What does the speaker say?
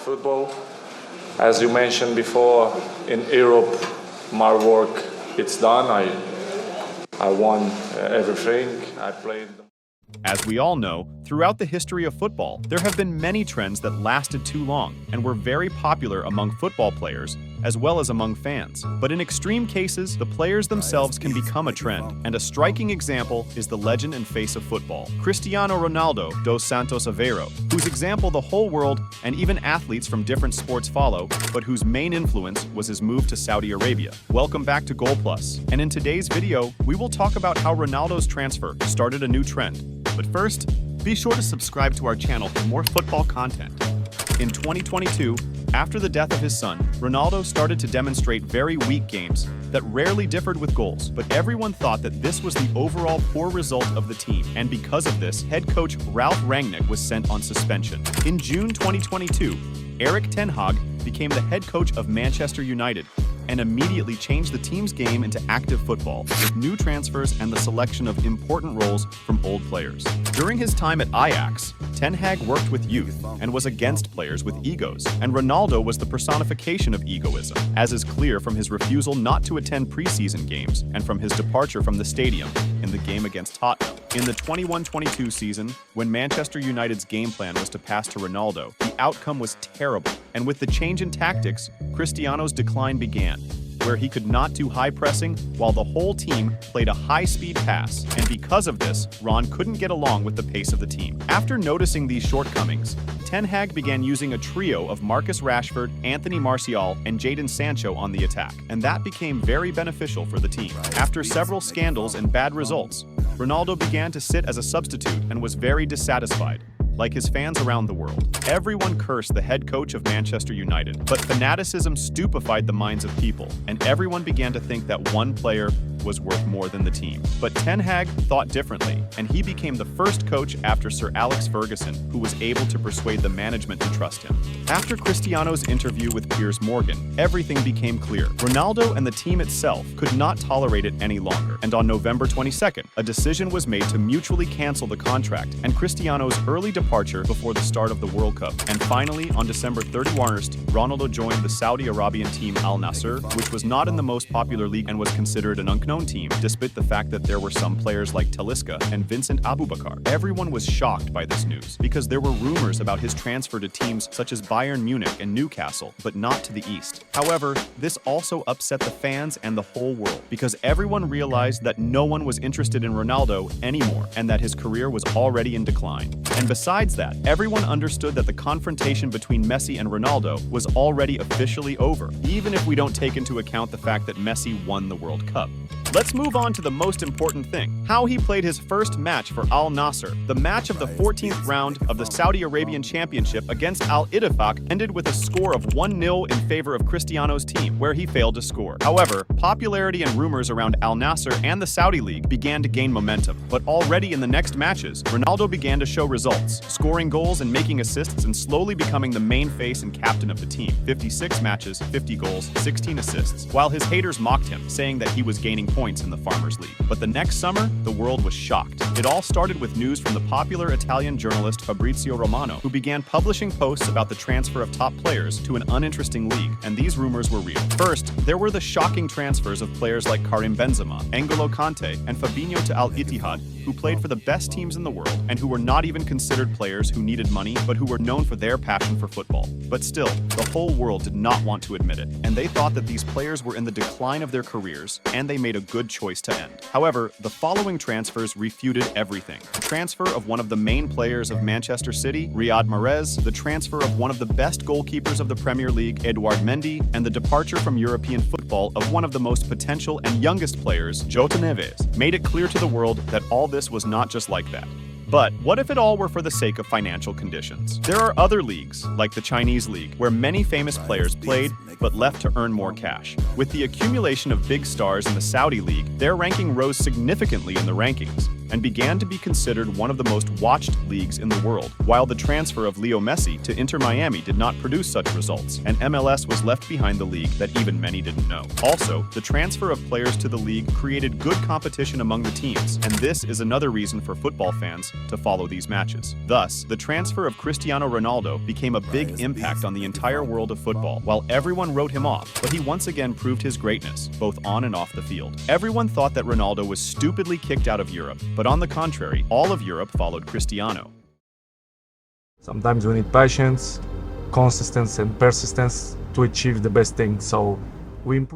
football. As you mentioned before, in Europe, my work, it's done. I won everything. I played. As we all know, throughout the history of football, there have been many trends that lasted too long and were very popular among football players as well as among fans. But in extreme cases, the players themselves can become a trend, and a striking example is the legend and face of football, Cristiano Ronaldo dos Santos Aveiro, whose example the whole world and even athletes from different sports follow, but whose main influence was his move to Saudi Arabia. Welcome back to Goal Plus, and in today's video, we will talk about how Ronaldo's transfer started a new trend. But first, be sure to subscribe to our channel for more football content. In 2022, after the death of his son, Ronaldo started to demonstrate very weak games that rarely differed with goals, but everyone thought that this was the overall poor result of the team, and because of this, head coach Ralf Rangnick was sent on suspension. In June 2022, Erik ten Hag became the head coach of Manchester United and immediately changed the team's game into active football, with new transfers and the selection of important roles from old players. During his time at Ajax, Ten Hag worked with youth and was against players with egos, and Ronaldo was the personification of egoism, as is clear from his refusal not to attend preseason games and from his departure from the stadium in the game against Tottenham. In the 21-22 season, when Manchester United's game plan was to pass to Ronaldo, the outcome was terrible, and with the change in tactics, Cristiano's decline began, where he could not do high pressing while the whole team played a high-speed pass, and because of this, Ron couldn't get along with the pace of the team. After noticing these shortcomings, Ten Hag began using a trio of Marcus Rashford, Anthony Martial, and Jadon Sancho on the attack, and that became very beneficial for the team. After several scandals and bad results, Ronaldo began to sit as a substitute and was very dissatisfied. Like his fans around the world, everyone cursed the head coach of Manchester United, but fanaticism stupefied the minds of people, and everyone began to think that one player was worth more than the team. But Ten Hag thought differently, and he became the first coach after Sir Alex Ferguson, who was able to persuade the management to trust him. After Cristiano's interview with Piers Morgan, everything became clear. Ronaldo and the team itself could not tolerate it any longer, and on November 22nd, a decision was made to mutually cancel the contract, and Cristiano's early departure before the start of the World Cup. And finally, on December 31st, Ronaldo joined the Saudi Arabian team Al Nassr, which was not in the most popular league and was considered an unknown team, despite the fact that there were some players like Talisca and Vincent Aboubakar. Everyone was shocked by this news, because there were rumors about his transfer to teams such as Bayern Munich and Newcastle, but not to the East. However, this also upset the fans and the whole world, because everyone realized that no one was interested in Ronaldo anymore, and that his career was already in decline. And besides that, everyone understood that the confrontation between Messi and Ronaldo was already officially over, even if we don't take into account the fact that Messi won the World Cup. Let's move on to the most important thing, how he played his first match for Al Nassr. The match of the 14th round of the Saudi Arabian Championship against Al Ittifaq ended with a score of 1-0 in favor of Cristiano's team, where he failed to score. However, popularity and rumors around Al Nassr and the Saudi League began to gain momentum, but already in the next matches, Ronaldo began to show results, scoring goals and making assists and slowly becoming the main face and captain of the team. 56 matches, 50 goals, 16 assists, while his haters mocked him, saying that he was gaining points in the Farmers League. But the next summer, the world was shocked. It all started with news from the popular Italian journalist Fabrizio Romano, who began publishing posts about the transfer of top players to an uninteresting league, and these rumors were real. First, there were the shocking transfers of players like Karim Benzema, N'Golo Kante, and Fabinho to Al Ittihad, who played for the best teams in the world and who were not even considered players who needed money, but who were known for their passion for football. But still, the whole world did not want to admit it, and they thought that these players were in the decline of their careers, and they made a good choice to end. However, the following transfers refuted everything. The transfer of one of the main players of Manchester City, Riyad Mahrez, the transfer of one of the best goalkeepers of the Premier League, Edouard Mendy, and the departure from European football of one of the most potential and youngest players, Jota Neves, made it clear to the world that all this was not just like that. But what if it all were for the sake of financial conditions? There are other leagues, like the Chinese League, where many famous players played but left to earn more cash. With the accumulation of big stars in the Saudi League, their ranking rose significantly in the rankings, and began to be considered one of the most watched leagues in the world, while the transfer of Leo Messi to Inter Miami did not produce such results, and MLS was left behind the league that even many didn't know. Also, the transfer of players to the league created good competition among the teams, and this is another reason for football fans to follow these matches. Thus, the transfer of Cristiano Ronaldo became a big impact on the entire world of football, while everyone wrote him off, but he once again proved his greatness, both on and off the field. Everyone thought that Ronaldo was stupidly kicked out of Europe, but on the contrary, all of Europe followed Cristiano. Sometimes we need patience, consistency and persistence to achieve the best thing. So we improve.